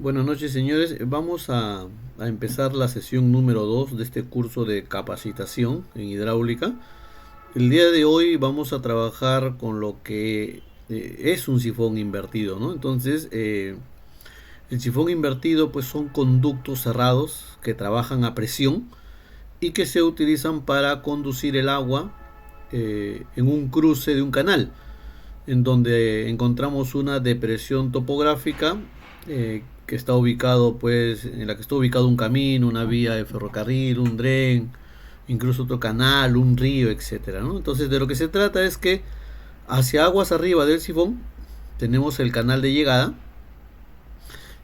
Buenas noches, señores. Vamos a empezar la sesión número 2 de este curso de capacitación en hidráulica. El día de hoy vamos a trabajar con lo que es un sifón invertido, ¿no? Entonces, el sifón invertido pues son conductos cerrados que trabajan a presión y que se utilizan para conducir el agua en un cruce de un canal, en donde encontramos una depresión topográfica que está ubicado, pues, en la que está ubicado un camino, una vía de ferrocarril, un tren, incluso otro canal, un río, etcétera, ¿no? Entonces, de lo que se trata es que hacia aguas arriba del sifón tenemos el canal de llegada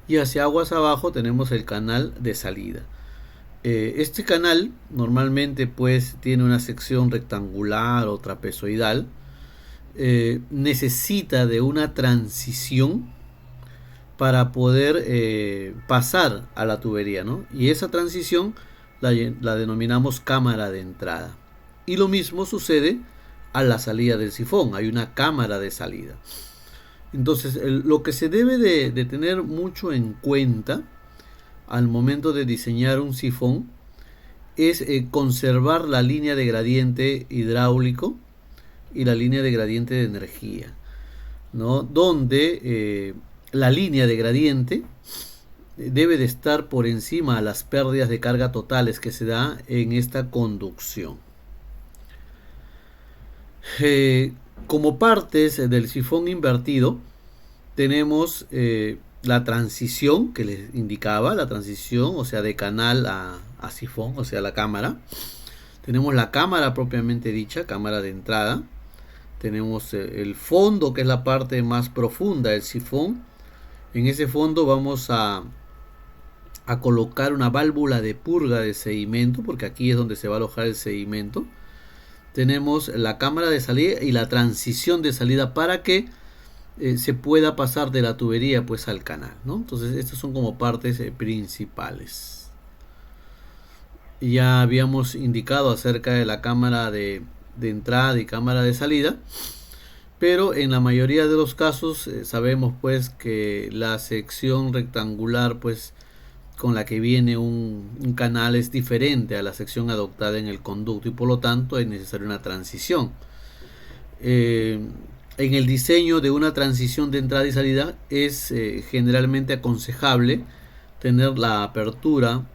y hacia aguas abajo tenemos el canal de salida. Este canal normalmente pues tiene una sección rectangular o trapezoidal. Necesita de una transición para poder pasar a la tubería, ¿no? Y esa transición la denominamos cámara de entrada. Y lo mismo sucede a la salida del sifón, hay una cámara de salida. Entonces, lo que se debe de tener mucho en cuenta al momento de diseñar un sifón es conservar la línea de gradiente hidráulico y la línea de gradiente de energía, ¿no? Donde la línea de gradiente debe de estar por encima de las pérdidas de carga totales que se da en esta conducción. Como partes del sifón invertido tenemos la transición que les indicaba, la transición, o sea, de canal a sifón, o sea, la cámara. Tenemos la cámara propiamente dicha, cámara de entrada. Tenemos el fondo, que es la parte más profunda del sifón. En ese fondo vamos a colocar una válvula de purga de sedimento, porque aquí es donde se va a alojar el sedimento. Tenemos la cámara de salida y la transición de salida para que se pueda pasar de la tubería pues al canal, ¿no? Entonces estas son como partes principales. Ya habíamos indicado acerca de la cámara de entrada y cámara de salida, pero en la mayoría de los casos sabemos pues que la sección rectangular pues con la que viene un canal es diferente a la sección adoptada en el conducto y por lo tanto es necesaria una transición. En el diseño de una transición de entrada y salida es generalmente aconsejable tener la apertura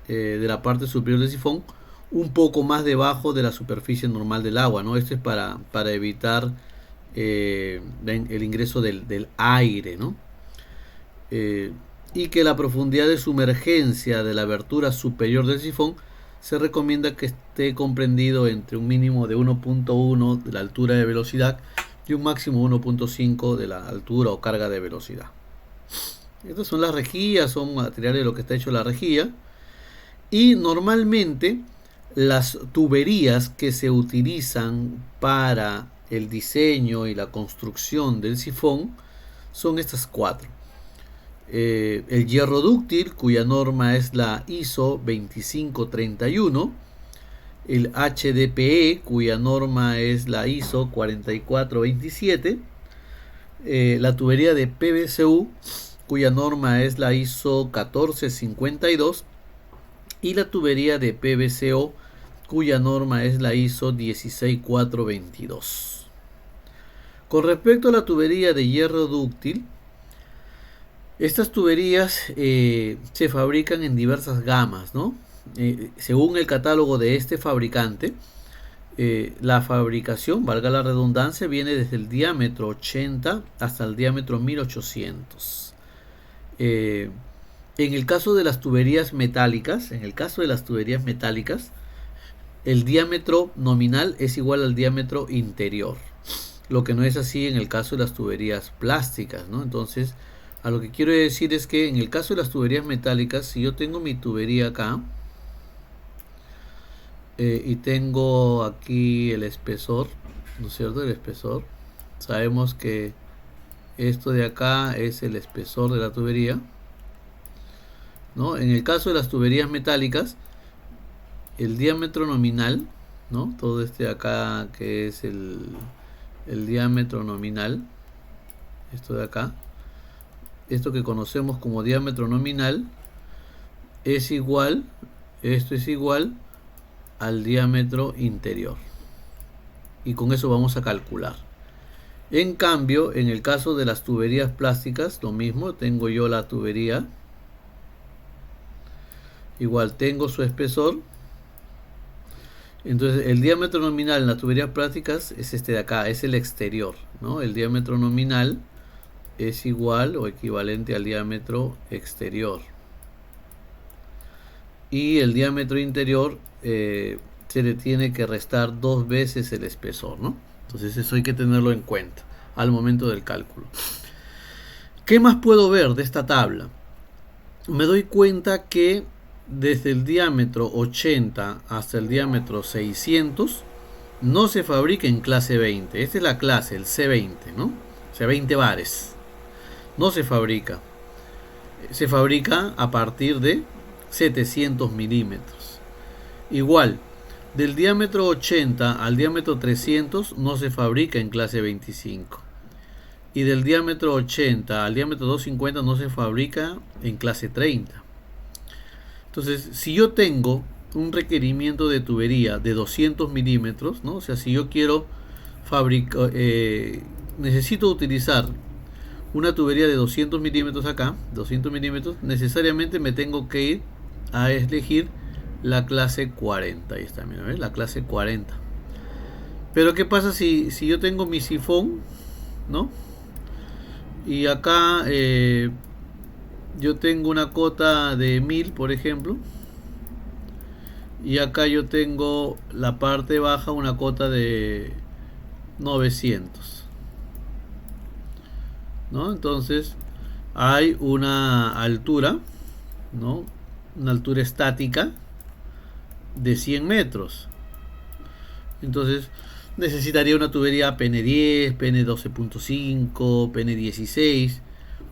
de la parte superior del sifón un poco más debajo de la superficie normal del agua, ¿no? Esto es para evitar el ingreso del aire, ¿no? Y que la profundidad de sumergencia de la abertura superior del sifón se recomienda que esté comprendido entre un mínimo de 1.1 de la altura de velocidad y un máximo 1.5 de la altura o carga de velocidad. Estas son las rejillas, son materiales de lo que está hecho la rejilla. Y normalmente las tuberías que se utilizan para el diseño y la construcción del sifón son estas cuatro. El hierro dúctil, cuya norma es la ISO 2531, el HDPE, cuya norma es la ISO 4427, la tubería de PVCU, cuya norma es la ISO 1452, y la tubería de PVCO, cuya norma es la ISO 16422. Con respecto a la tubería de hierro dúctil, estas tuberías se fabrican en diversas gamas, ¿no? Según el catálogo de este fabricante, la fabricación, valga la redundancia, viene desde el diámetro 80 hasta el diámetro 1800. En el caso de las tuberías metálicas, el diámetro nominal es igual al diámetro interior, lo que no es así en el caso de las tuberías plásticas, ¿no? Entonces, a lo que quiero decir es que en el caso de las tuberías metálicas, si yo tengo mi tubería acá y tengo aquí el espesor, ¿no es cierto? El espesor, sabemos que esto de acá es el espesor de la tubería, ¿no? En el caso de las tuberías metálicas, el diámetro nominal, ¿no? Todo este de acá que es el diámetro nominal, esto de acá, esto que conocemos como diámetro nominal, es igual, esto es igual al diámetro interior. Y con eso vamos a calcular. En cambio, en el caso de las tuberías plásticas, lo mismo, tengo yo la tubería, igual tengo su espesor. Entonces el diámetro nominal en las tuberías plásticas es este de acá, es el exterior, ¿no? El diámetro nominal es igual o equivalente al diámetro exterior. Y el diámetro interior se le tiene que restar 2 veces el espesor, ¿no? Entonces eso hay que tenerlo en cuenta al momento del cálculo. ¿Qué más puedo ver de esta tabla? Me doy cuenta que desde el diámetro 80 hasta el diámetro 600 no se fabrica en clase 20. Esta es la clase, el C20, ¿no? O sea, 20 bares. No se fabrica. Se fabrica a partir de 700 milímetros. Igual, del diámetro 80 al diámetro 300 no se fabrica en clase 25. Y del diámetro 80 al diámetro 250 no se fabrica en clase 30. Entonces, si yo tengo un requerimiento de tubería de 200 milímetros, ¿no? O sea, si yo quiero fabricar, necesito utilizar una tubería de 200 milímetros acá, 200 milímetros, necesariamente me tengo que ir a elegir la clase 40. Ahí está, mira, ¿ves? La clase 40. Pero ¿qué pasa si yo tengo mi sifón, ¿no? Y acá yo tengo una cota de 1000, por ejemplo, y acá yo tengo la parte baja, una cota de 900, ¿no? Entonces hay una altura, ¿no? Una altura estática de 100 metros. Entonces necesitaría una tubería PN10, PN12.5, PN16.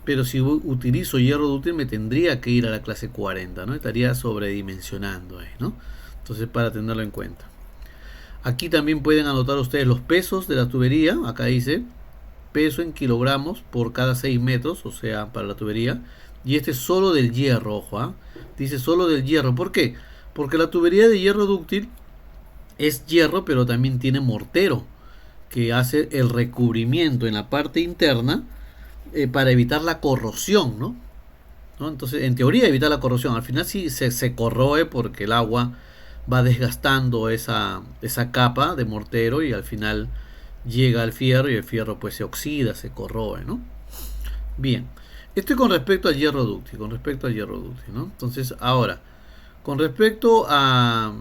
Pero si utilizo hierro dúctil me tendría que ir a la clase 40, ¿no? Estaría sobredimensionando ahí, ¿no? Entonces, para tenerlo en cuenta. Aquí también pueden anotar ustedes los pesos de la tubería. Acá dice peso en kilogramos por cada 6 metros, o sea, para la tubería. Y este es solo del hierro, ojo, ¿eh? Dice solo del hierro. ¿Por qué? Porque la tubería de hierro dúctil es hierro, pero también tiene mortero, que hace el recubrimiento en la parte interna para evitar la corrosión, ¿no? Entonces, en teoría, evitar la corrosión. Al final sí se corroe porque el agua va desgastando esa capa de mortero y al final llega al fierro y el fierro pues se oxida, se corroe, ¿no? Bien, esto es con respecto al hierro dúctil, ¿no? Entonces, ahora, con respecto a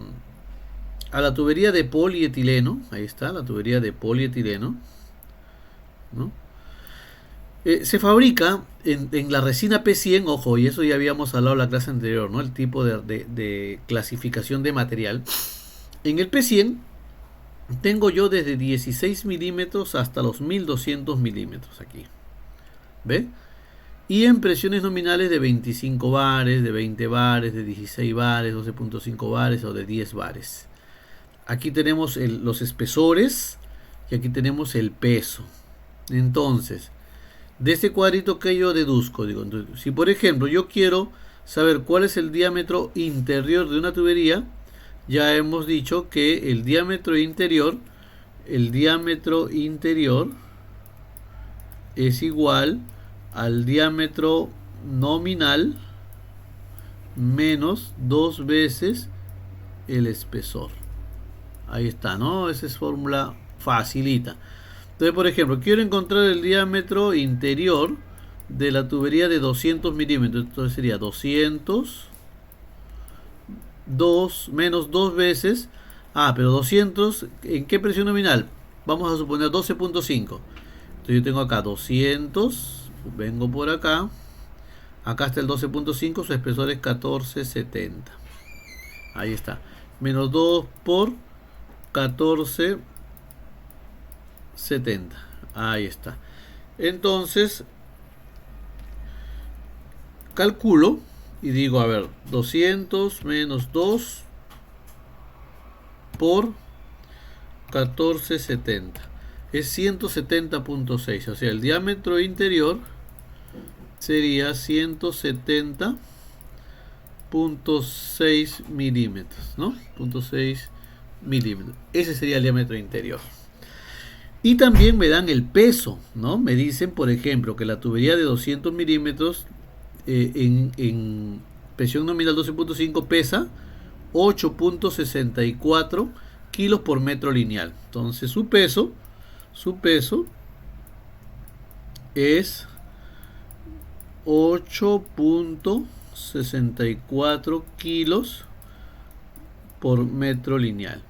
la tubería de polietileno, ahí está, la tubería de polietileno, ¿no? Se fabrica en la resina P100, ojo, y eso ya habíamos hablado en la clase anterior, ¿no? El tipo de clasificación de material. En el P100 tengo yo desde 16 milímetros hasta los 1200 milímetros aquí. ¿Ve? Y en presiones nominales de 25 bares, de 20 bares, de 16 bares, 12.5 bares o de 10 bares. Aquí tenemos los espesores y aquí tenemos el peso. Entonces, de este cuadrito que yo deduzco, digo, entonces, si por ejemplo yo quiero saber cuál es el diámetro interior de una tubería, ya hemos dicho que el diámetro interior es igual al diámetro nominal menos 2 veces el espesor. Ahí está, ¿no? Esa es fórmula facilita. Entonces, por ejemplo, quiero encontrar el diámetro interior de la tubería de 200 milímetros. Entonces sería 200 menos 2 veces. Pero 200, ¿en qué presión nominal? Vamos a suponer 12.5. Entonces yo tengo acá 200, vengo por acá. Acá está el 12.5, su espesor es 1470. Ahí está. Menos 2 por 1470. Ahí está. Entonces calculo y digo, a ver, 200 menos 2 por 1470 es 170.6. O sea, el diámetro interior sería 170.6 milímetros, ¿no? 0.6 milímetros. Ese sería el diámetro interior. Y también me dan el peso, ¿no? Me dicen, por ejemplo, que la tubería de 200 milímetros en presión nominal 12.5 pesa 8.64 kilos por metro lineal. Entonces su peso es 8.64 kilos por metro lineal.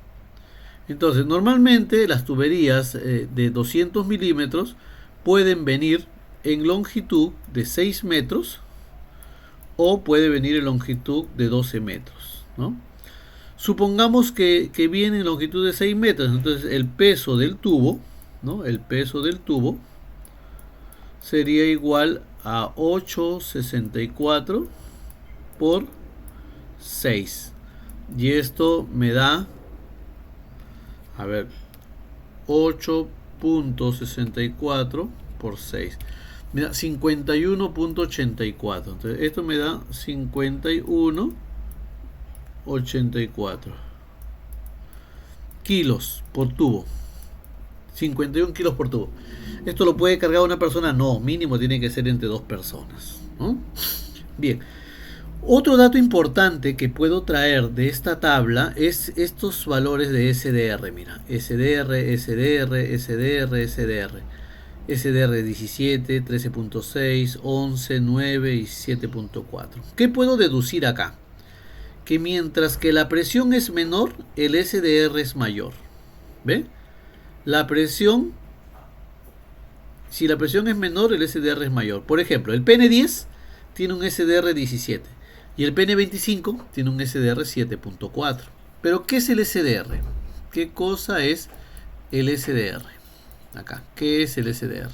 Entonces, normalmente las tuberías de 200 milímetros pueden venir en longitud de 6 metros o puede venir en longitud de 12 metros, ¿no? Supongamos que viene en longitud de 6 metros, entonces el peso del tubo, ¿no? El peso del tubo sería igual a 8.64 por 6. Y esto me da, a ver, 8.64 por 6. Me da 51.84. Entonces esto me da 51.84 kilos por tubo. 51 kilos por tubo. ¿Esto lo puede cargar una persona? No, mínimo tiene que ser entre dos personas, ¿no? Bien. Otro dato importante que puedo traer de esta tabla es estos valores de SDR. Mira, SDR, SDR, SDR, SDR. SDR 17, 13.6, 11, 9 y 7.4. ¿Qué puedo deducir acá? Que mientras que la presión es menor, el SDR es mayor. ¿Ve? La presión, si la presión es menor, el SDR es mayor. Por ejemplo, el PN10 tiene un SDR 17 y el PN25 tiene un SDR 7.4. Pero ¿qué es el SDR? ¿Qué cosa es el SDR? Acá, ¿qué es el SDR?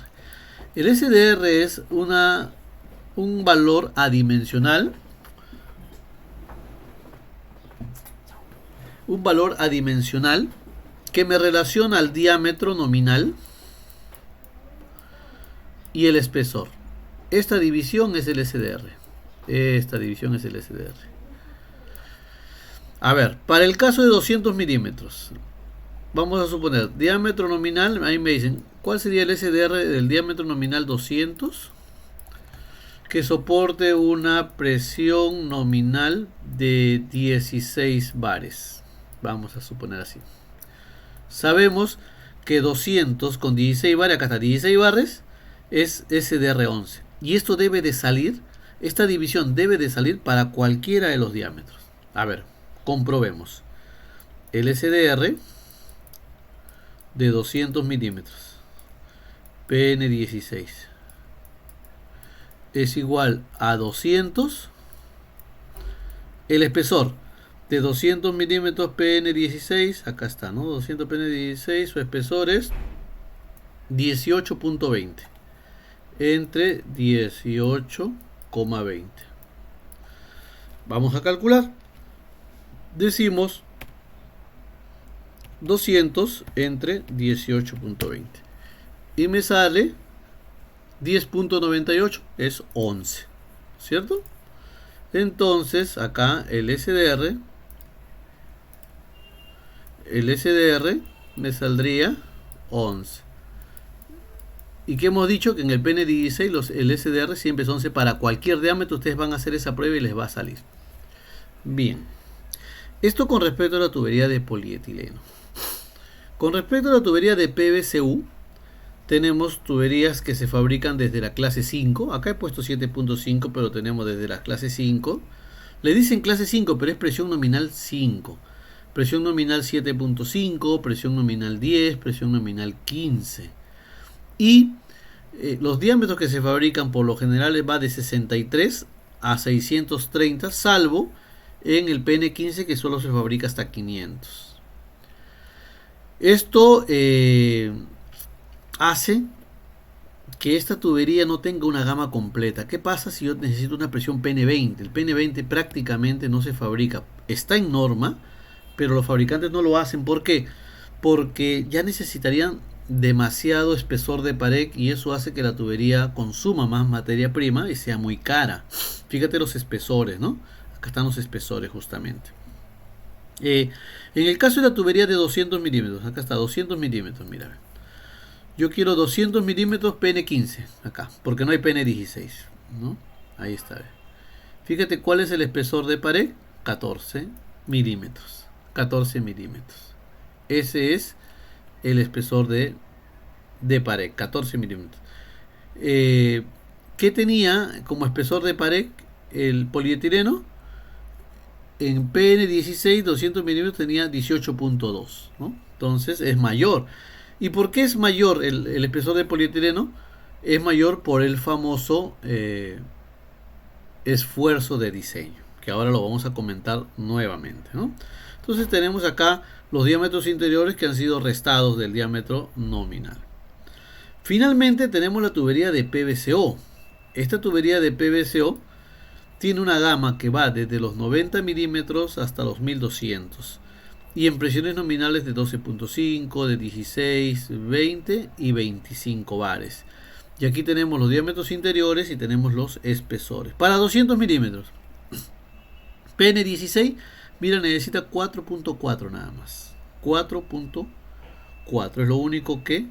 El SDR es un valor adimensional. Un valor adimensional que me relaciona al diámetro nominal y el espesor. Esta división es el SDR. Esta división es el SDR. A ver, para el caso de 200 milímetros, vamos a suponer diámetro nominal. Ahí me dicen, ¿cuál sería el SDR del diámetro nominal 200? Que soporte una presión nominal de 16 bares. Vamos a suponer así. Sabemos que 200 con 16 bares, acá está 16 bares, es SDR11. Y esto debe de salir, esta división debe de salir para cualquiera de los diámetros. A ver, comprobemos. El SDR de 200 milímetros, PN16, es igual a 200. El espesor de 200 milímetros PN16, acá está, ¿no? 200 PN16, su espesor es 18.20, entre 18,20. Vamos a calcular. Decimos 200 entre 18.20 y me sale 10.98, es 11, ¿cierto? Entonces acá el SDR me saldría 11. Y que hemos dicho que en el PN16 el SDR siempre es 11 para cualquier diámetro. Ustedes van a hacer esa prueba y les va a salir. Bien. Esto con respecto a la tubería de polietileno. Con respecto a la tubería de PVCU, tenemos tuberías que se fabrican desde la clase 5. Acá he puesto 7.5, pero tenemos desde la clase 5. Le dicen clase 5, pero es presión nominal 5. Presión nominal 7.5, presión nominal 10, presión nominal 15. Y los diámetros que se fabrican por lo general va de 63 a 630, salvo en el PN15 que solo se fabrica hasta 500. Esto hace que esta tubería no tenga una gama completa. ¿Qué pasa si yo necesito una presión PN20? El PN20 prácticamente no se fabrica. Está en norma, pero los fabricantes no lo hacen. ¿Por qué? Porque ya necesitarían demasiado espesor de pared y eso hace que la tubería consuma más materia prima y sea muy cara. Fíjate los espesores, ¿no? Acá están los espesores justamente. En el caso de la tubería de 200 milímetros, acá está 200 milímetros, mira. Yo quiero 200 milímetros PN15, acá, porque no hay PN16, ¿no? Ahí está. Fíjate cuál es el espesor de pared, 14 milímetros. 14 milímetros. Ese es el espesor de pared, 14 milímetros. ¿Qué tenía como espesor de pared el polietileno? En PN16 200 milímetros tenía 18.2, ¿no? Entonces es mayor. ¿Y por qué es mayor el espesor de polietileno? Es mayor por el famoso esfuerzo de diseño, que ahora lo vamos a comentar nuevamente, ¿no? Entonces tenemos acá los diámetros interiores que han sido restados del diámetro nominal. Finalmente tenemos la tubería de PVCO. Esta tubería de PVCO tiene una gama que va desde los 90 milímetros hasta los 1200 y en presiones nominales de 12.5, de 16, 20 y 25 bares. Y aquí tenemos los diámetros interiores y tenemos los espesores. Para 200 milímetros, PN16, mira, necesita 4.4 nada más. 4.4 es lo único que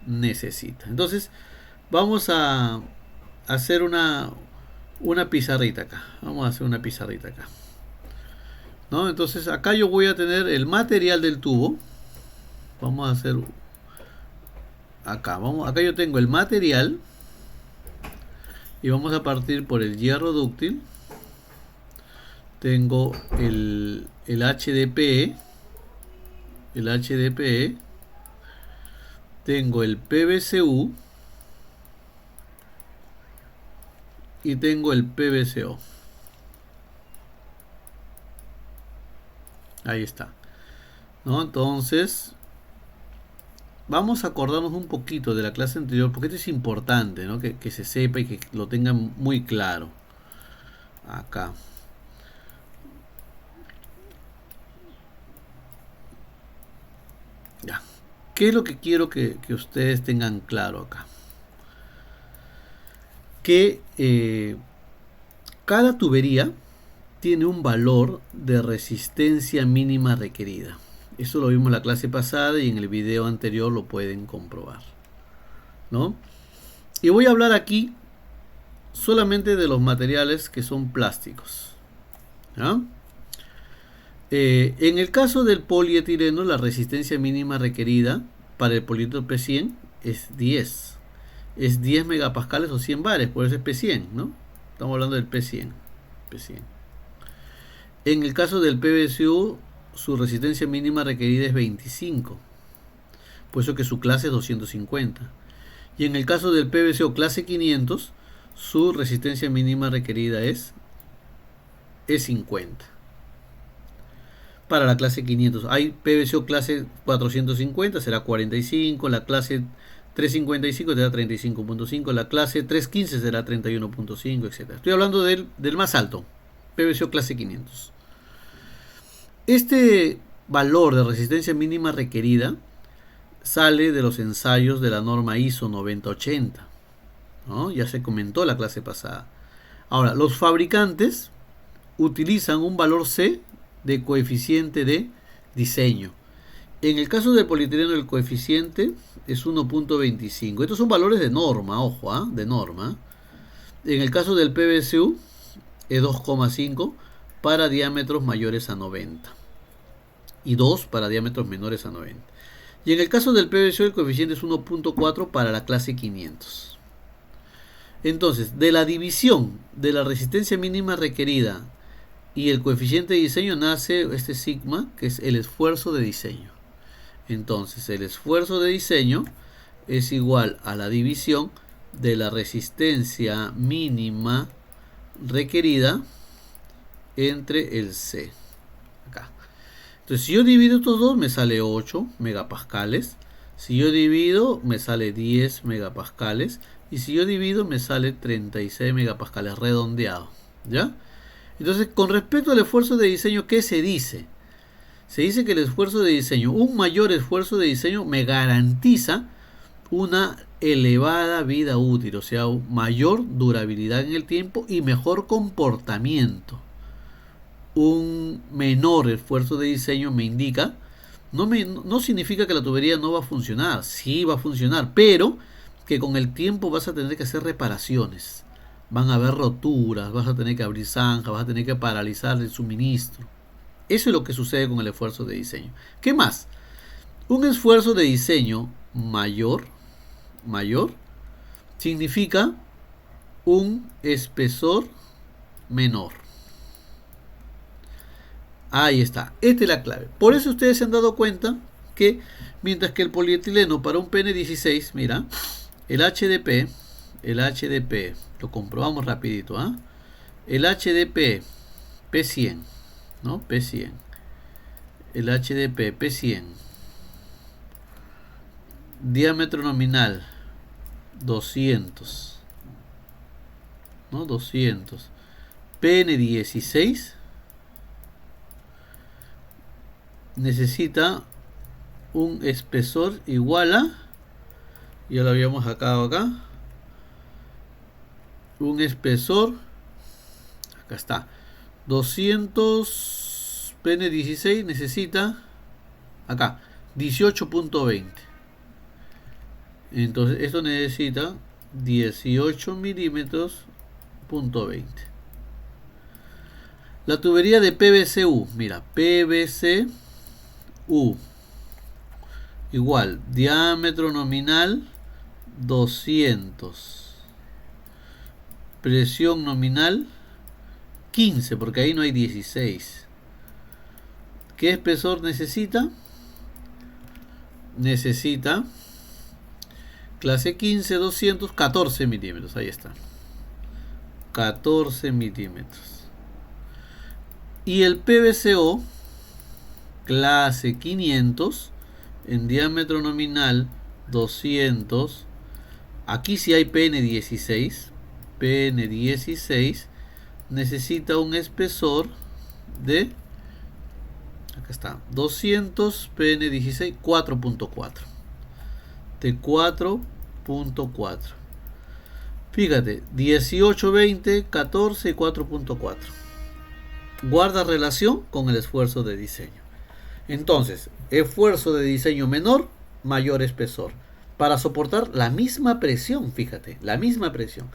necesita. Entonces, vamos a hacer una pizarrita acá. Vamos a hacer una pizarrita acá, ¿no? Entonces, acá yo voy a tener el material del tubo. Vamos a hacer acá, acá yo tengo el material y vamos a partir por el hierro dúctil. Tengo el HDPE, tengo el PVCU y tengo el PVCO. Ahí está, ¿no? Entonces vamos a acordarnos un poquito de la clase anterior, porque esto es importante, ¿no? Que se sepa y que lo tengan muy claro. Acá. Ya. ¿Qué es lo que quiero que ustedes tengan claro acá? Que cada tubería tiene un valor de resistencia mínima requerida. Eso lo vimos en la clase pasada y en el video anterior lo pueden comprobar, ¿no? Y voy a hablar aquí solamente de los materiales que son plásticos, ¿ya? En el caso del polietileno, la resistencia mínima requerida para el polietileno P100 es 10. Es 10 megapascales o 100 bares, por eso es P100, ¿no? Estamos hablando del P100. En el caso del PVCU, su resistencia mínima requerida es 25, por eso que su clase es 250. Y en el caso del PVCO clase 500, su resistencia mínima requerida es 50. Para la clase 500 hay PVCO clase 450, será 45, la clase 355 será 35.5, la clase 315 será 31.5, etc. Estoy hablando del más alto, PVCO clase 500. Este valor de resistencia mínima requerida sale de los ensayos de la norma ISO 9080, ¿no? Ya se comentó la clase pasada. Ahora, los fabricantes utilizan un valor C de coeficiente de diseño. En el caso del polietileno el coeficiente es 1.25. Estos son valores de norma, ojo, de norma. En el caso del PVCU es 2,5 para diámetros mayores a 90 y 2 para diámetros menores a 90. Y en el caso del PVCO el coeficiente es 1.4 para la clase 500. Entonces, de la división de la resistencia mínima requerida y el coeficiente de diseño nace este sigma, que es el esfuerzo de diseño. Entonces, el esfuerzo de diseño es igual a la división de la resistencia mínima requerida entre el C. Acá. Entonces, si yo divido estos dos, me sale 8 megapascales. Si yo divido, me sale 10 megapascales. Y si yo divido, me sale 36 megapascales, redondeado, ¿ya? Entonces, con respecto al esfuerzo de diseño, ¿qué se dice? Se dice que el esfuerzo de diseño, un mayor esfuerzo de diseño, me garantiza una elevada vida útil, o sea, mayor durabilidad en el tiempo y mejor comportamiento. Un menor esfuerzo de diseño me indica, no significa que la tubería no va a funcionar, sí va a funcionar, pero que con el tiempo vas a tener que hacer reparaciones. Van a haber roturas, vas a tener que abrir zanjas, vas a tener que paralizar el suministro. Eso es lo que sucede con el esfuerzo de diseño. ¿Qué más? Un esfuerzo de diseño mayor significa un espesor menor. Ahí está, esta es la clave. Por eso ustedes se han dado cuenta que mientras que el polietileno para un PN16, mira, el HDP, lo comprobamos rapidito, ¿ah? El HDP P100, ¿no? P100. El HDP P100. Diámetro nominal 200, ¿no? 200. PN16 necesita un espesor igual a, ya lo habíamos sacado acá, un espesor, acá está, 200 PN16 necesita acá 18.20. Entonces esto necesita 18 milímetros punto 20. La tubería de PVC-U, mira, PVC-U igual, diámetro nominal 200, presión nominal 15, porque ahí no hay 16. ¿Qué espesor necesita? Necesita clase 15, 200, 14 milímetros, ahí está, 14 milímetros. Y el PVCO clase 500 en diámetro nominal 200, aquí sí hay PN16, necesita un espesor de, acá está, 200 PN16 4.4, de 4.4. Fíjate, 18, 20, 14 y 4.4. Guarda relación con el esfuerzo de diseño. Entonces, esfuerzo de diseño menor, mayor espesor. Para soportar la misma presión, fíjate, la misma presión.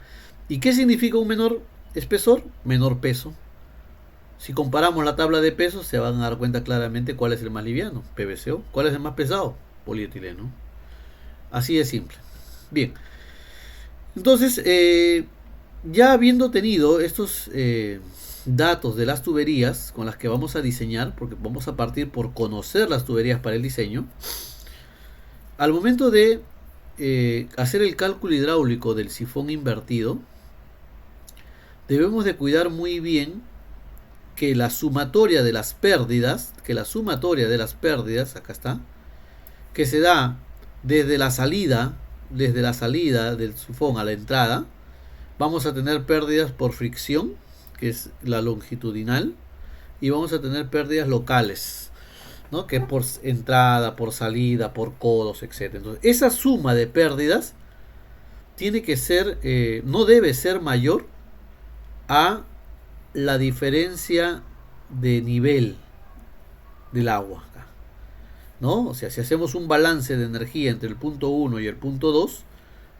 ¿Y qué significa un menor espesor? Menor peso. Si comparamos la tabla de pesos, se van a dar cuenta claramente cuál es el más liviano, PVCO. ¿Cuál es el más pesado? Polietileno. Así de simple. Bien. Entonces, ya habiendo tenido estos datos de las tuberías con las que vamos a diseñar, porque vamos a partir por conocer las tuberías para el diseño, al momento de hacer el cálculo hidráulico del sifón invertido, debemos de cuidar muy bien que la sumatoria de las pérdidas, acá está, que se da desde la salida del sifón a la entrada, vamos a tener pérdidas por fricción, que es la longitudinal, y vamos a tener pérdidas locales, ¿no? Que por entrada, por salida, por codos, etc. Entonces, esa suma de pérdidas tiene que ser, no debe ser mayor a la diferencia de nivel del agua, ¿no? O sea, si hacemos un balance de energía entre el punto 1 y el punto 2,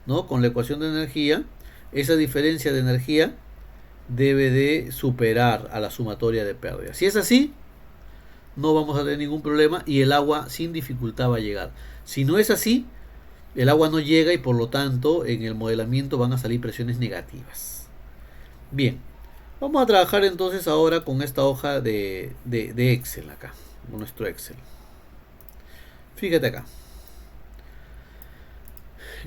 ¿no? Con la ecuación de energía, esa diferencia de energía debe de superar a la sumatoria de pérdidas. Si es así, no vamos a tener ningún problema y el agua sin dificultad va a llegar. Si no es así, el agua no llega y por lo tanto en el modelamiento van a salir presiones negativas. Bien, vamos a trabajar entonces ahora con esta hoja de Excel acá, con nuestro Excel. Fíjate acá.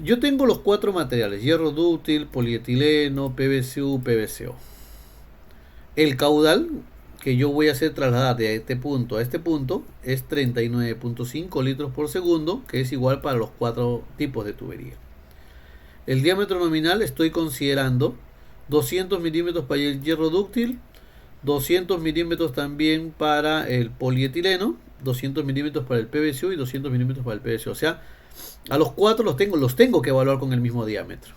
Yo tengo los 4 materiales: hierro dúctil, polietileno, PVC-U, PVCO. El caudal que yo voy a hacer trasladar de este punto a este punto es 39.5 litros por segundo, que es igual para los 4 tipos de tubería. El diámetro nominal estoy considerando 200 milímetros para el hierro dúctil, 200 milímetros también para el polietileno, 200 milímetros para el PVCO y 200 milímetros para el PVC. O sea, A los 4 los tengo que evaluar con el mismo diámetro.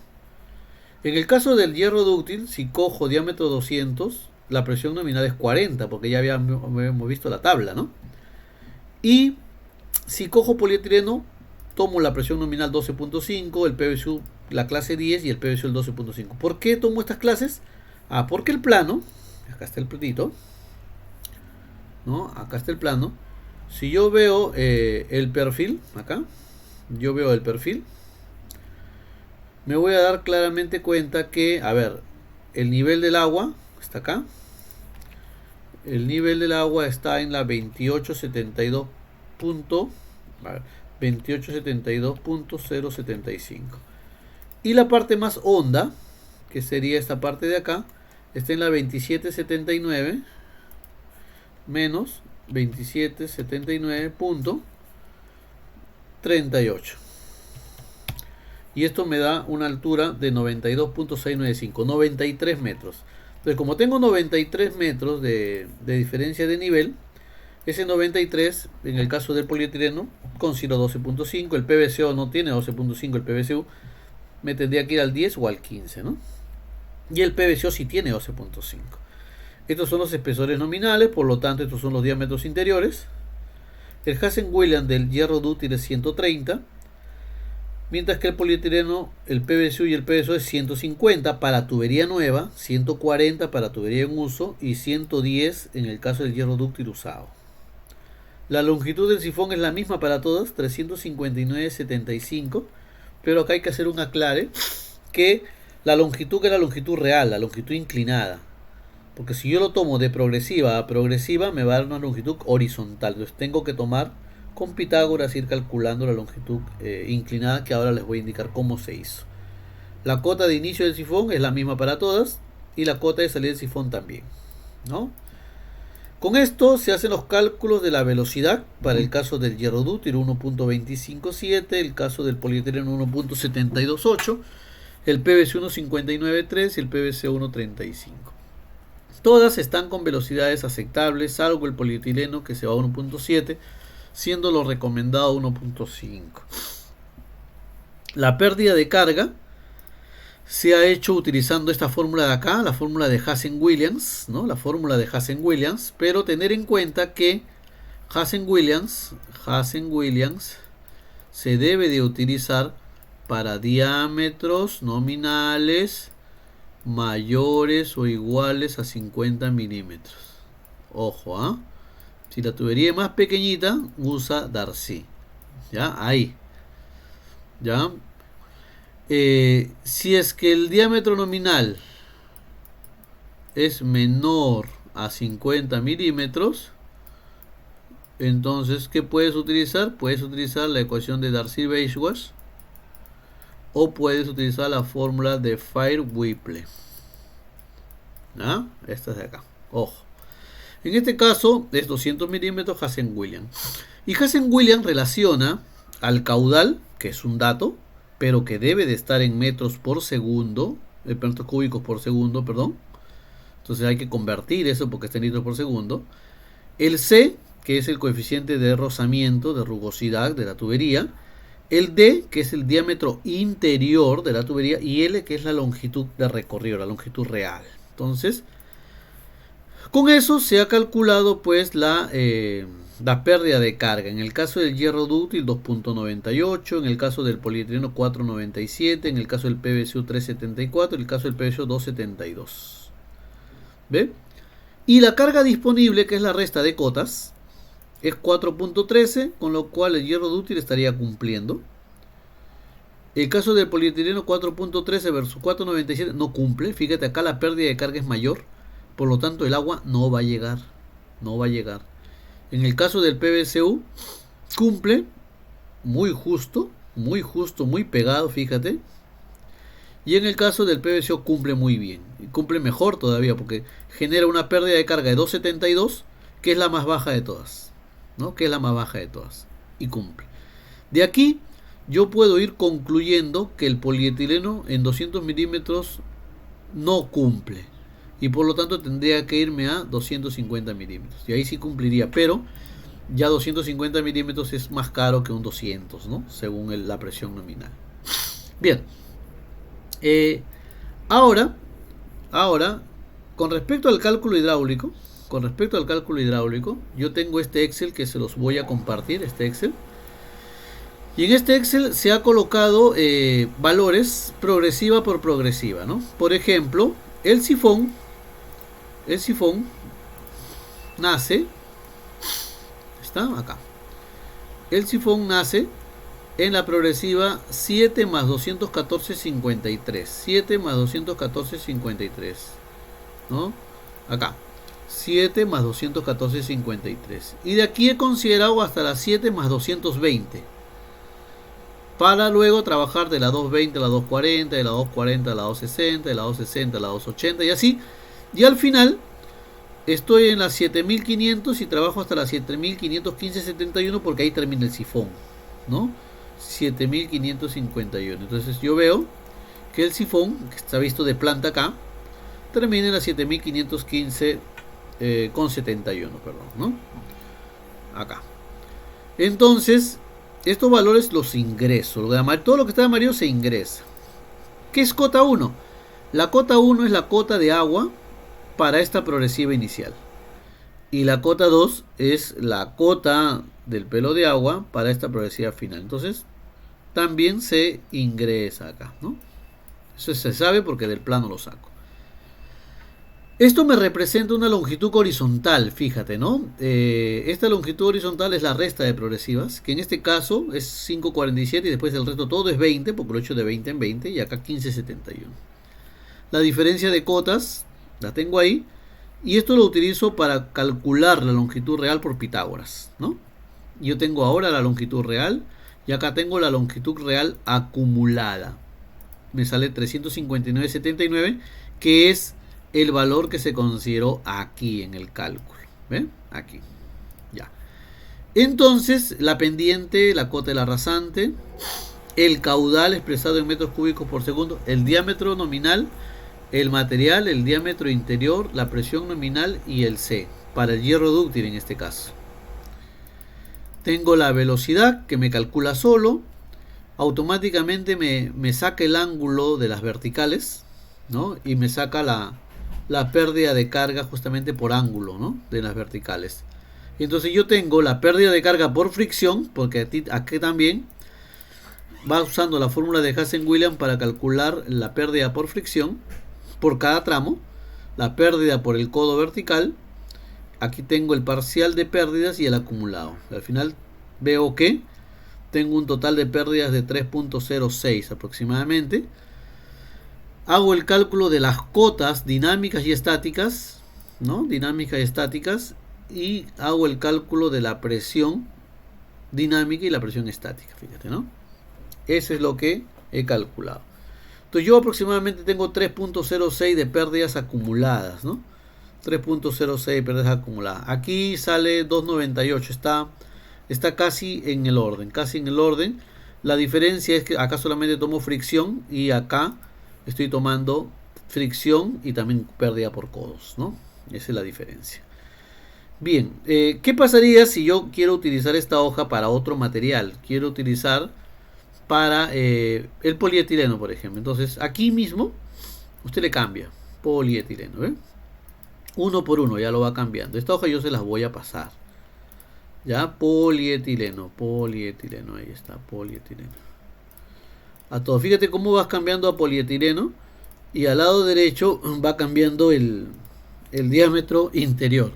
En el caso del hierro dúctil, si cojo diámetro 200, la presión nominal es 40, porque ya habíamos visto la tabla, ¿no? Y si cojo polietileno, tomo la presión nominal 12.5, el PVSU la clase 10 y el PVSU el 12.5. ¿Por qué tomo estas clases? Porque el plano, acá está el planito, ¿no? Acá está el plano. Si yo veo el perfil, acá, yo veo el perfil, me voy a dar claramente cuenta que, a ver, el nivel del agua está acá. El nivel del agua está en la 2872.075. Y la parte más honda, que sería esta parte de acá, está en la 2779 menos 2779.38. Y esto me da una altura de 92.695, 93 metros. Entonces, como tengo 93 metros de diferencia de nivel, ese 93, en el caso del polietileno, considero 12.5, el PVCO no tiene 12.5, el PVCU me tendría que ir al 10 o al 15, ¿no? Y el PVCO sí tiene 12.5. Estos son los espesores nominales, por lo tanto estos son los diámetros interiores. El Hazen-Williams del hierro dúctil es 130, mientras que el polietileno, el PVCU y el PVSO es 150 para tubería nueva, 140 para tubería en uso y 110 en el caso del hierro dúctil usado. La longitud del sifón es la misma para todas, 359,75, pero acá hay que hacer un aclare que la longitud es la longitud real, la longitud inclinada. Porque si yo lo tomo de progresiva a progresiva me va a dar una longitud horizontal. Entonces tengo que tomar con Pitágoras ir calculando la longitud inclinada, que ahora les voy a indicar cómo se hizo. La cota de inicio del sifón es la misma para todas y la cota de salida del sifón también, ¿no? Con esto se hacen los cálculos de la velocidad para el caso del hierro dúctil 1.257, el caso del polietileno 1.728, el PVC 1.593 y el PVC 1.35. Todas están con velocidades aceptables, salvo el polietileno que se va a 1.7, siendo lo recomendado 1.5. La pérdida de carga se ha hecho utilizando esta fórmula de acá, la fórmula de Hazen-Williams, ¿no? La fórmula de Hazen-Williams, pero tener en cuenta que Hazen-Williams se debe de utilizar para diámetros nominales mayores o iguales a 50 milímetros. Ojo, ¿ah? Si la tubería es más pequeñita, usa Darcy. ¿Ya? Ahí. ¿Ya? Si es que el diámetro nominal es menor a 50 milímetros, entonces, ¿qué puedes utilizar? Puedes utilizar la ecuación de Darcy-Weiswasser o puedes utilizar la fórmula de Fair-Whipple. ¿Ah? Esta es de acá. Ojo. En este caso es 200 milímetros Hazen-Williams. Y Hazen-Williams relaciona al caudal, que es un dato, pero que debe de estar en metros por segundo, metros cúbicos por segundo, perdón. Entonces hay que convertir eso porque está en litros por segundo. El C, que es el coeficiente de rozamiento, de rugosidad de la tubería. El D, que es el diámetro interior de la tubería. Y L, que es la longitud de recorrido, la longitud real. Entonces, con eso se ha calculado pues la pérdida de carga. En el caso del hierro dúctil 2.98, en el caso del polietileno 4.97, en el caso del PVCU 3.74, en el caso del PVCU 2.72. ¿Ve? Y la carga disponible, que es la resta de cotas, es 4.13, con lo cual el hierro dúctil estaría cumpliendo. El caso del polietileno 4.13 versus 4.97 no cumple. Fíjate, acá la pérdida de carga es mayor, por lo tanto el agua no va a llegar. No va a llegar. En el caso del PVCU cumple muy justo, muy pegado, fíjate. Y en el caso del PVCO cumple muy bien. Y cumple mejor todavía porque genera una pérdida de carga de 2.72, que es la más baja de todas, ¿no? Que es la más baja de todas. Y cumple. De aquí yo puedo ir concluyendo que el polietileno en 200 milímetros no cumple. Y por lo tanto tendría que irme a 250 milímetros. Y ahí sí cumpliría. Pero Ya 250 milímetros es más caro que un 200, ¿no? Según la presión nominal. Bien. Eh, ahora, ahora, con respecto al cálculo hidráulico, yo tengo este Excel que se los voy a compartir, este Excel. Y en este Excel se ha colocado valores progresiva por progresiva, ¿no? Por ejemplo, el sifón nace, está acá. El sifón nace en la progresiva 7 más 214, 53. 7 más 214, 53. ¿No? Acá. 7 más 214, 53. Y de aquí he considerado hasta las 7 más 220. Para luego trabajar de la 220 a la 240, de la 240 a la 260, de la 260 a la 280 y así. Y al final estoy en las 7500 y trabajo hasta las 7515.71 porque ahí termina el sifón, ¿no? 7551. Entonces yo veo que el sifón, que está visto de planta acá, termina en las 7515 con 71, perdón, ¿no? Acá. Entonces, estos valores los ingreso. Todo lo que está de amarillo se ingresa. ¿Qué es cota 1? La cota 1 es la cota de agua para esta progresiva inicial. Y la cota 2 es la cota del pelo de agua para esta progresiva final. Entonces, también se ingresa acá, ¿no? Eso se sabe porque del plano lo saco. Esto me representa una longitud horizontal, fíjate, ¿no? Esta longitud horizontal es la resta de progresivas, que en este caso es 5,47 y después el resto todo es 20, porque lo he hecho de 20 en 20 y acá 15,71. La diferencia de cotas la tengo ahí y esto lo utilizo para calcular la longitud real por Pitágoras, ¿no? Yo tengo ahora la longitud real y acá tengo la longitud real acumulada. Me sale 359,79, que es el valor que se consideró aquí en el cálculo. ¿Ven? Aquí. Ya. Entonces, la pendiente, la cota de la rasante, el caudal expresado en metros cúbicos por segundo, el diámetro nominal, el material, el diámetro interior, la presión nominal y el C, para el hierro dúctil en este caso. Tengo la velocidad que me calcula solo, automáticamente me saca el ángulo de las verticales, ¿no? Y me saca la pérdida de carga justamente por ángulo, ¿no? De las verticales. Entonces yo tengo la pérdida de carga por fricción, porque aquí también va usando la fórmula de Hazen-Williams para calcular la pérdida por fricción por cada tramo, la pérdida por el codo vertical. Aquí tengo el parcial de pérdidas y el acumulado. Al final veo que tengo un total de pérdidas de 3.06 aproximadamente. Hago el cálculo de las cotas dinámicas y estáticas, ¿no? Dinámicas y estáticas. Y hago el cálculo de la presión dinámica y la presión estática, fíjate, ¿no? Eso es lo que he calculado. Entonces yo aproximadamente tengo 3.06 de pérdidas acumuladas, ¿no? 3.06 de pérdidas acumuladas. Aquí sale 2.98, está casi en el orden, La diferencia es que acá solamente tomo fricción y acá estoy tomando fricción y también pérdida por codos, ¿no? Esa es la diferencia. Bien, ¿qué pasaría si yo quiero utilizar esta hoja para otro material? Quiero utilizar para el polietileno, por ejemplo. Entonces, aquí mismo, usted le cambia polietileno, ¿ve? Uno por uno, ya lo va cambiando. Esta hoja yo se las voy a pasar. Ya, polietileno, ahí está, polietileno. A todo, fíjate cómo vas cambiando a polietileno y al lado derecho va cambiando el diámetro interior.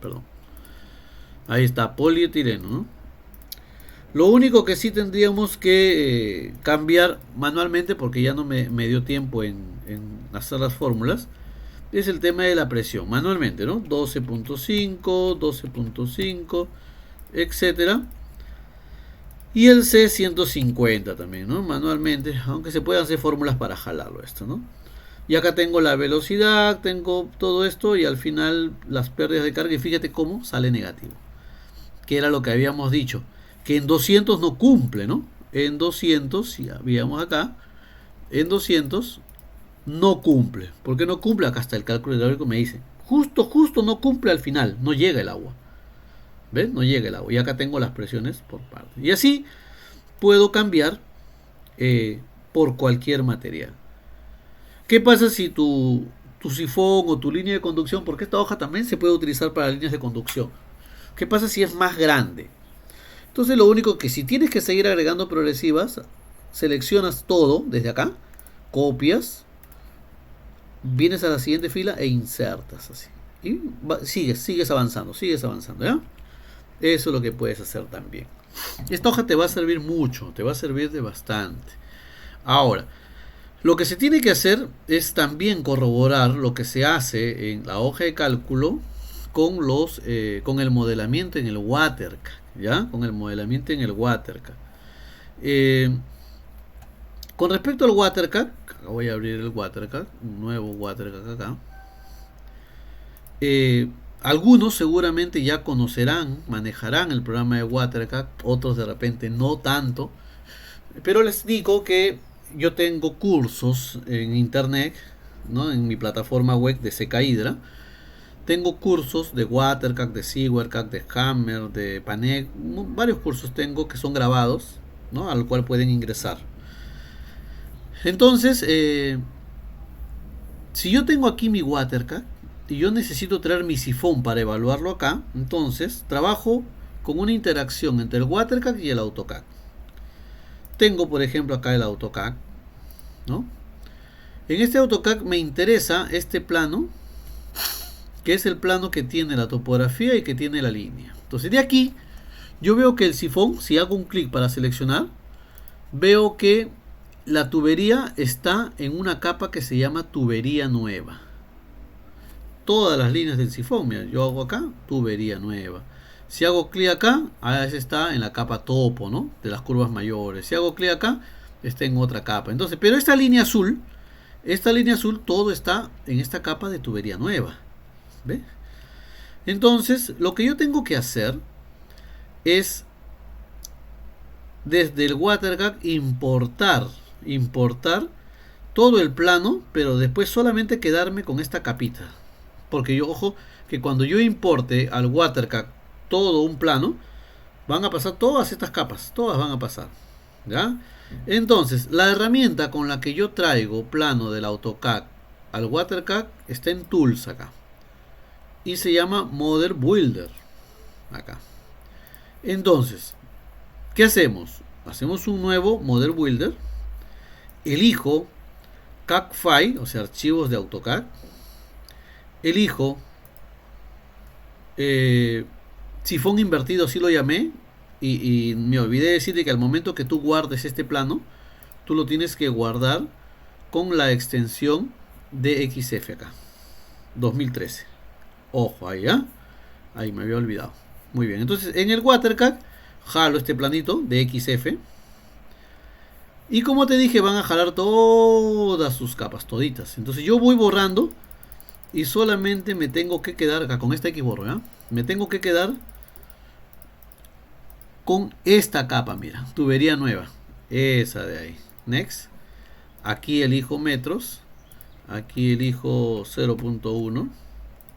Perdón. Ahí está, polietileno, ¿no? Lo único que sí tendríamos que cambiar manualmente, porque ya no me dio tiempo en hacer las fórmulas, es el tema de la presión, manualmente, ¿no? 12.5, etcétera. Y el C 150 también, ¿no? Manualmente, aunque se puedan hacer fórmulas para jalarlo esto, ¿no? Y acá tengo la velocidad, tengo todo esto y al final las pérdidas de carga y fíjate cómo sale negativo. Que era lo que habíamos dicho, que en 200 no cumple, ¿no? En 200, si habíamos acá, en 200 no cumple. ¿Por qué no cumple? Acá está el cálculo hidráulico, me dice, justo no cumple al final, no llega el agua. ¿Ves? No llega el agua. Y acá tengo las presiones por parte. Y así puedo cambiar por cualquier material. ¿Qué pasa si tu sifón o tu línea de conducción, porque esta hoja también se puede utilizar para líneas de conducción? ¿Qué pasa si es más grande? Entonces lo único que si tienes que seguir agregando progresivas, seleccionas todo desde acá, copias, vienes a la siguiente fila e insertas así. Y sigues avanzando, ¿ya? Eso es lo que puedes hacer también. Esta hoja te va a servir mucho, te va a servir de bastante. Ahora, lo que se tiene que hacer es también corroborar lo que se hace en la hoja de cálculo con con el modelamiento en el WaterCAD, ¿ya? Con el modelamiento en el WaterCAD. Con respecto al WaterCAD, voy a abrir el WaterCAD, un nuevo WaterCAD acá. Algunos seguramente ya conocerán, manejarán el programa de WaterCAD, otros de repente no tanto, pero les digo que yo tengo cursos en internet, ¿no? En mi plataforma web de Seca Hydra. Tengo cursos de WaterCAD, de SeaWorldCAD, de Hammer, de Panek, varios cursos tengo que son grabados, ¿no? Al cual pueden ingresar. Entonces, si yo tengo aquí mi WaterCAD y yo necesito traer mi sifón para evaluarlo acá, entonces trabajo con una interacción entre el WaterCAD y el AutoCAD. Tengo, por ejemplo, acá el AutoCAD, ¿no? En este AutoCAD me interesa este plano, que es el plano que tiene la topografía y que tiene la línea. Entonces de aquí yo veo que el sifón, si hago un clic para seleccionar, veo que la tubería está en una capa que se llama tubería nueva. Todas las líneas del sifón, mira, yo hago acá, tubería nueva. Si hago clic acá, ahí está en la capa topo, ¿no? De las curvas mayores. Si hago clic acá, está en otra capa. Entonces, pero esta línea azul, todo está en esta capa de tubería nueva. ¿Ve? Entonces, lo que yo tengo que hacer es desde el WaterCAD importar todo el plano, pero después solamente quedarme con esta capita. Porque yo, ojo, que cuando yo importe al WaterCAD todo un plano, van a pasar todas estas capas, todas van a pasar, ¿ya? Entonces, la herramienta con la que yo traigo plano del AutoCAD al WaterCAD está en Tools acá. Y se llama Model Builder acá. Entonces, ¿qué hacemos? Hacemos un nuevo Model Builder. Elijo CAD File, o sea, archivos de AutoCAD. Elijo sifón invertido, así lo llamé. Y me olvidé de decirle que al momento que tú guardes este plano, tú lo tienes que guardar con la extensión DXF acá. 2013. Ojo ahí, ¿eh? Ahí me había olvidado. Muy bien, entonces en el WaterCAD jalo este planito de XF. Y como te dije, van a jalar todas sus capas, toditas. Entonces yo voy borrando y solamente me tengo que quedar acá con esta X borro, ¿ya? Me tengo que quedar con esta capa, mira, tubería nueva. Esa de ahí. Next. Aquí elijo metros. Aquí elijo 0.1.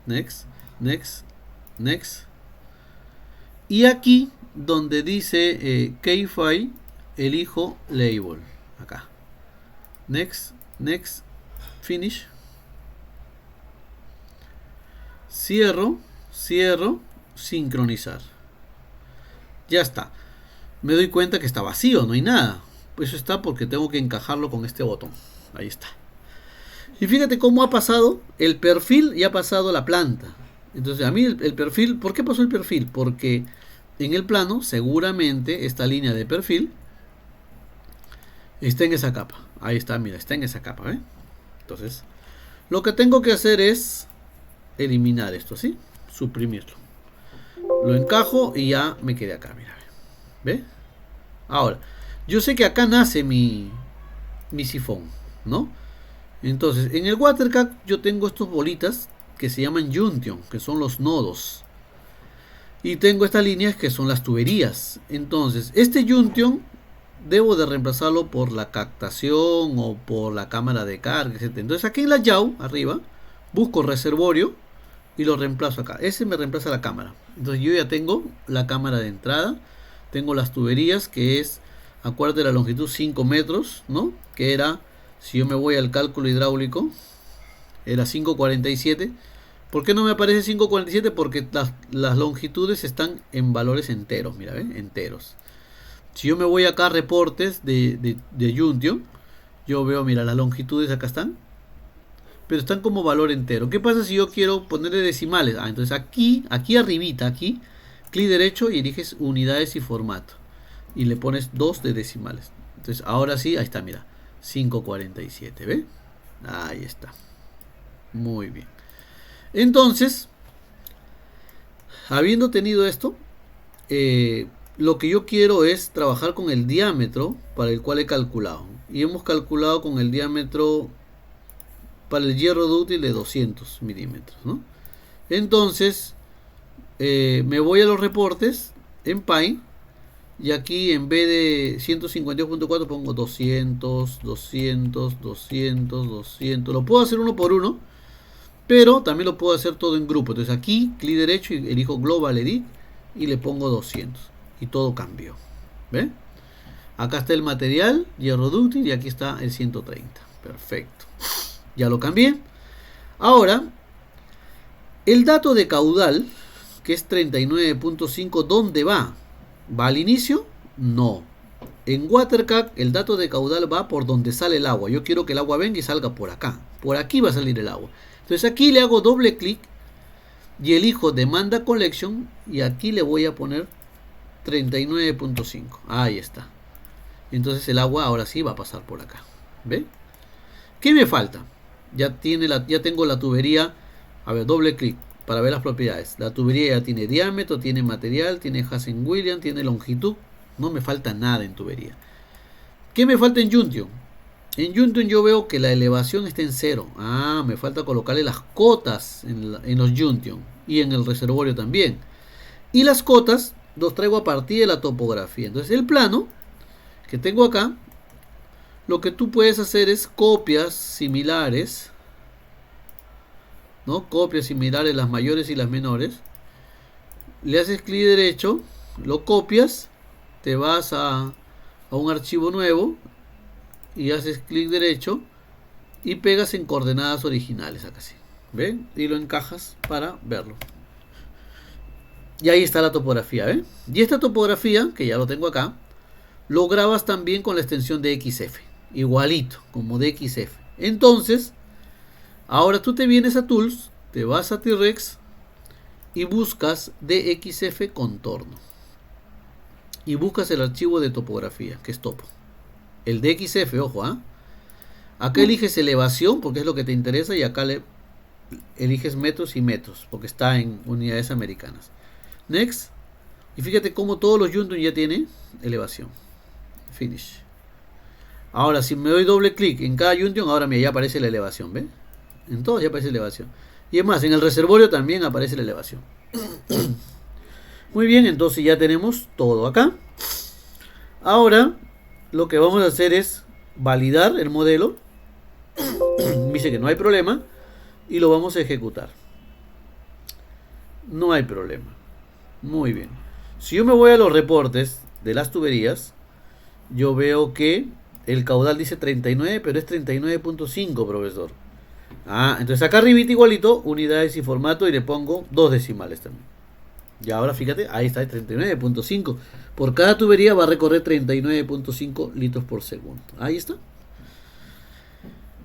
Next, next, next. Y aquí donde dice Key File, elijo Label. Acá. Next, next, finish. Cierro, sincronizar. Ya está. Me doy cuenta que está vacío, no hay nada. Pues eso está porque tengo que encajarlo con este botón. Ahí está. Y fíjate cómo ha pasado el perfil y ha pasado la planta. Entonces a mí el perfil, ¿por qué pasó el perfil? Porque en el plano seguramente esta línea de perfil está en esa capa. Ahí está, mira, está en esa capa, ¿eh? Entonces lo que tengo que hacer es eliminar esto, ¿sí? Suprimirlo. Lo encajo y ya me quedé acá, mira. ¿Ve? Ahora, yo sé que acá nace mi sifón, ¿no? Entonces, en el WaterCAD yo tengo estas bolitas que se llaman junction, que son los nodos. Y tengo estas líneas que son las tuberías. Entonces, este junction debo de reemplazarlo por la captación o por la cámara de carga, etc. Entonces, aquí en la yaw, arriba, busco reservorio y lo reemplazo acá. Ese me reemplaza la cámara. Entonces yo ya tengo la cámara de entrada, tengo las tuberías, que es, acuérdate, la longitud 5 metros, ¿no? Que era, si yo me voy al cálculo hidráulico, era 5,47. ¿Por qué no me aparece 5,47? Porque las longitudes están en valores enteros, mira, ¿ven? Enteros. Si yo me voy acá a reportes de Juntion, yo veo, mira, las longitudes acá están, pero están como valor entero. ¿Qué pasa si yo quiero ponerle decimales? Entonces aquí arribita, aquí, clic derecho y eliges unidades y formato. Y le pones 2 de decimales. Entonces ahora sí, ahí está, mira, 5,47, ¿ve? Ahí está. Muy bien. Entonces, habiendo tenido esto, lo que yo quiero es trabajar con el diámetro para el cual he calculado. Y hemos calculado con el diámetro para el hierro dúctil de 200 milímetros, ¿no? Entonces, me voy a los reportes en Pi. Y aquí en vez de 152.4 pongo 200, 200, 200, 200. Lo puedo hacer uno por uno, pero también lo puedo hacer todo en grupo. Entonces aquí, clic derecho y elijo Global Edit y le pongo 200. Y todo cambió. ¿Ve? Acá está el material, hierro dúctil, y aquí está el 130. Perfecto. Ya lo cambié. Ahora, el dato de caudal, que es 39.5, ¿dónde va? ¿Va al inicio? No. En WaterCAD el dato de caudal va por donde sale el agua. Yo quiero que el agua venga y salga por acá. Por aquí va a salir el agua. Entonces aquí le hago doble clic y elijo Demanda Collection y aquí le voy a poner 39.5. Ahí está. Entonces el agua ahora sí va a pasar por acá. ¿Ve? ¿Qué me falta? Ya tengo la tubería. A ver, doble clic para ver las propiedades. La tubería ya tiene diámetro, tiene material, tiene Hazen-Williams, tiene longitud. No me falta nada en tubería. ¿Qué me falta en Juntion? En Juntion yo veo que la elevación está en 0. Me falta colocarle las cotas en los Juntion y en el reservorio también. Y las cotas los traigo a partir de la topografía. Entonces el plano que tengo acá, lo que tú puedes hacer es copias similares, ¿no? Copias similares, las mayores y las menores. Le haces clic derecho, lo copias, te vas a un archivo nuevo y haces clic derecho y pegas en coordenadas originales acá sí. ¿Ven? Y lo encajas para verlo. Y ahí está la topografía, ¿ven? Y esta topografía, que ya lo tengo acá, lo grabas también con la extensión de XF. Igualito, como de XF. Entonces, ahora tú te vienes a Tools, te vas a T-Rex y buscas DXF contorno. Y buscas el archivo de topografía, que es topo. El DXF, ojo, acá eliges elevación, porque es lo que te interesa, y acá eliges metros y metros, porque está en unidades americanas. Next. Y fíjate cómo todos los Junction ya tienen elevación. Finish. Ahora, si me doy doble clic en cada Junction, ahora mira, ya aparece la elevación, ¿ven? En todo ya aparece elevación. Y es más, en el reservorio también aparece la elevación. Muy bien, entonces ya tenemos todo acá. Ahora, lo que vamos a hacer es validar el modelo. Me dice que no hay problema. Y lo vamos a ejecutar. No hay problema. Muy bien. Si yo me voy a los reportes de las tuberías, yo veo que el caudal dice 39, pero es 39.5, profesor. Entonces acá arribita igualito, unidades y formato, y le pongo 2 decimales también. Y ahora fíjate, ahí está el 39.5. Por cada tubería va a recorrer 39.5 litros por segundo. Ahí está.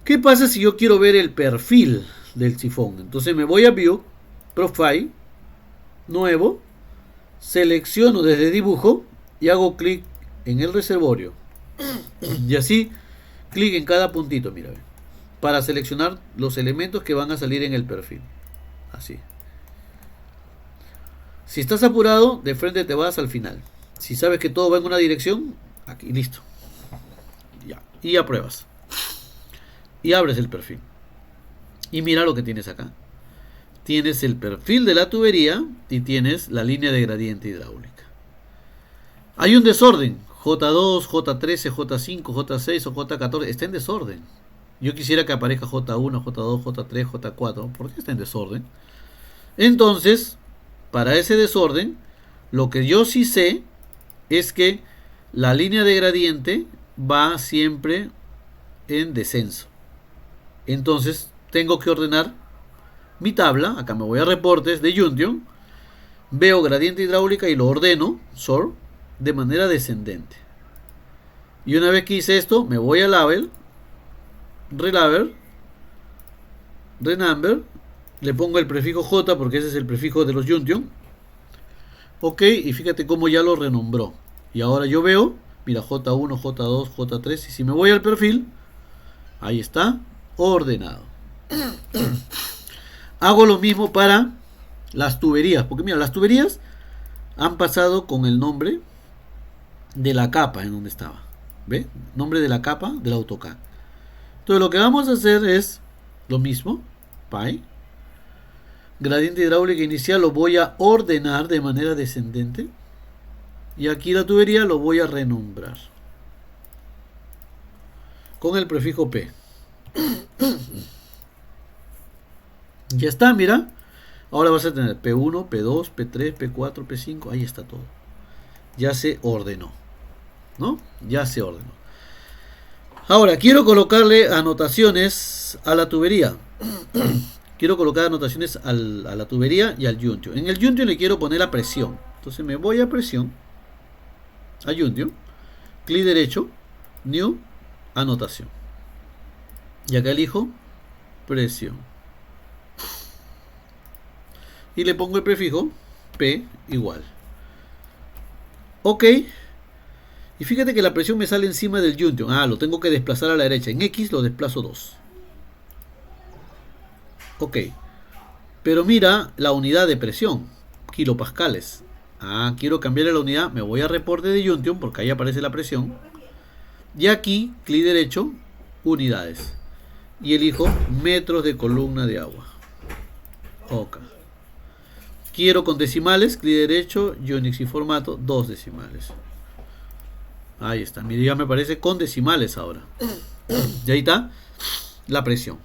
¿Qué pasa si yo quiero ver el perfil del sifón? Entonces me voy a View, Profile, Nuevo, selecciono desde dibujo y hago clic en el reservorio. Y así, clic en cada puntito, mira, para seleccionar los elementos que van a salir en el perfil. Así. Si estás apurado, de frente te vas al final. Si sabes que todo va en una dirección, aquí, listo. Ya. Y apruebas. Y abres el perfil. Y mira lo que tienes acá. Tienes el perfil de la tubería y tienes la línea de gradiente hidráulica. Hay un desorden. J2, J13, J5, J6 o J14. Está en desorden. Yo quisiera que aparezca J1, J2, J3, J4. ¿Por qué está en desorden? Entonces, para ese desorden, lo que yo sí sé es que la línea de gradiente va siempre en descenso. Entonces, tengo que ordenar mi tabla. Acá me voy a reportes de Juntion. Veo gradiente hidráulica y lo ordeno, sort, de manera descendente. Y una vez que hice esto, me voy a label, relabel, renumber, le pongo el prefijo J porque ese es el prefijo de los Junction. Ok, y fíjate cómo ya lo renombró. Y ahora yo veo, mira, J1, J2, J3, y si me voy al perfil, ahí está, ordenado. Hago lo mismo para las tuberías, porque mira, las tuberías han pasado con el nombre de la capa en donde estaba. ¿Ve? Nombre de la capa del AutoCAD. Entonces lo que vamos a hacer es lo mismo, Pi. Gradiente hidráulica inicial lo voy a ordenar de manera descendente. Y aquí la tubería lo voy a renombrar con el prefijo P. Ya está, mira. Ahora vas a tener P1, P2, P3, P4, P5. Ahí está todo. Ya se ordenó, ¿no? Ya se ordenó. Ahora, quiero colocarle anotaciones a la tubería. Quiero colocar anotaciones a la tubería y al Junction. En el Junction le quiero poner la presión. Entonces me voy a presión, a Junction, clic derecho, New, anotación. Y acá elijo presión. Y le pongo el prefijo P igual. Ok. Y fíjate que la presión me sale encima del Junction. Ah, lo tengo que desplazar a la derecha. En X lo desplazo 2. Ok. Pero mira la unidad de presión. Kilopascales. Ah, quiero cambiar la unidad. Me voy a reporte de Junction porque ahí aparece la presión. Y aquí, clic derecho, unidades. Y elijo metros de columna de agua. Ok. Quiero con decimales, clic derecho, Unix y formato, 2 decimales. Ahí está, mire, ya me aparece con decimales ahora. Y ahí está la presión.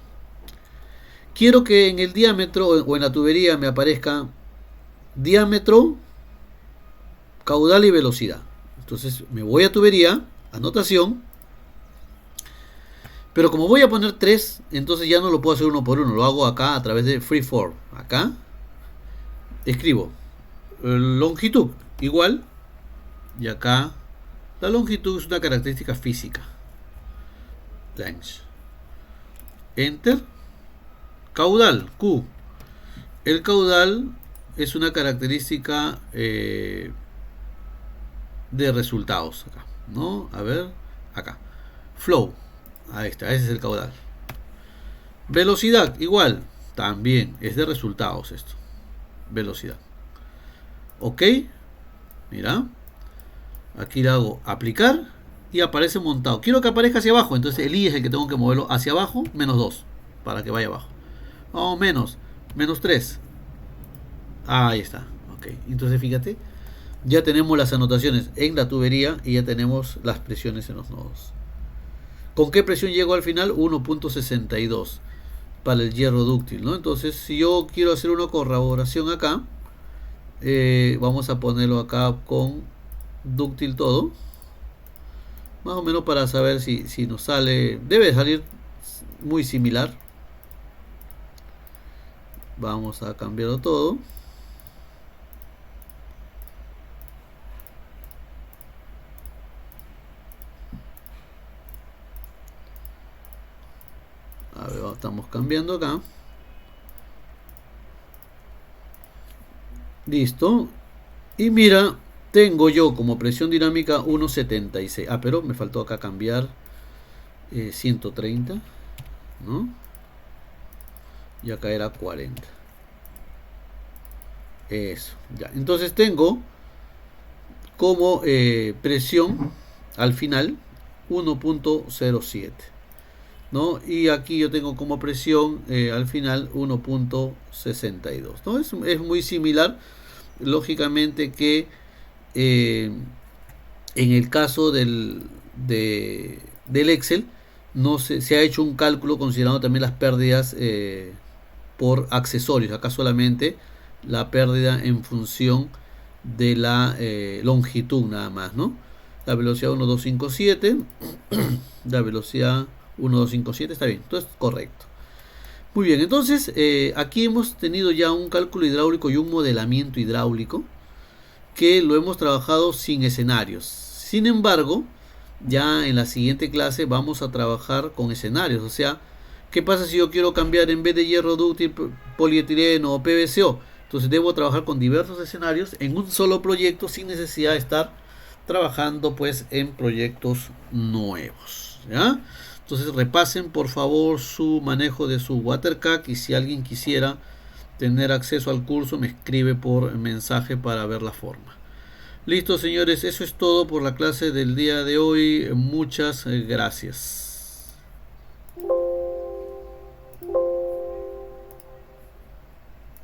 Quiero que en el diámetro o en la tubería me aparezca diámetro, caudal y velocidad. Entonces me voy a tubería, anotación. Pero como voy a poner 3, entonces ya no lo puedo hacer uno por uno. Lo hago acá a través de freeform. Acá escribo longitud igual. Y acá la longitud es una característica física. Length. Enter. Caudal, Q. El caudal es una característica de resultados. Acá, ¿no? A ver, acá. Flow. Ahí está, ese es el caudal. Velocidad, igual. También es de resultados esto. Velocidad. Ok. Mira. Aquí le hago aplicar y aparece montado. Quiero que aparezca hacia abajo, entonces el I es el que tengo que moverlo hacia abajo, menos 2, para que vaya abajo. Oh, menos 3. Ahí está. Ok, entonces fíjate, ya tenemos las anotaciones en la tubería y ya tenemos las presiones en los nodos. ¿Con qué presión llego al final? 1.62 para el hierro dúctil, ¿no? Entonces, si yo quiero hacer una corroboración acá, vamos a ponerlo acá con dúctil todo, más o menos para saber si nos sale. Debe salir muy similar. Vamos a cambiarlo todo. A ver, estamos cambiando acá. Listo. Y mira, tengo yo como presión dinámica 1.76. Ah, pero me faltó acá cambiar 130, ¿no? Y acá era 40. Eso, ya. Entonces tengo como presión al final 1.07, ¿no? Y aquí yo tengo como presión al final 1.62, ¿no? Es muy similar. Lógicamente que en el caso del Excel no se ha hecho un cálculo considerando también las pérdidas por accesorios. Acá solamente la pérdida en función de la longitud nada más, ¿no? La velocidad 1257, la velocidad 1257 está bien, entonces correcto. Muy bien, entonces aquí hemos tenido ya un cálculo hidráulico y un modelamiento hidráulico que lo hemos trabajado sin escenarios. Sin embargo, ya en la siguiente clase vamos a trabajar con escenarios. O sea, ¿qué pasa si yo quiero cambiar en vez de hierro dúctil, polietileno o PVCO? Entonces debo trabajar con diversos escenarios en un solo proyecto sin necesidad de estar trabajando pues en proyectos nuevos, ¿ya? Entonces repasen por favor su manejo de su WaterCAD y si alguien quisiera tener acceso al curso me escribe por mensaje para ver la forma. Listo señores, eso es todo por la clase del día de hoy. Muchas gracias.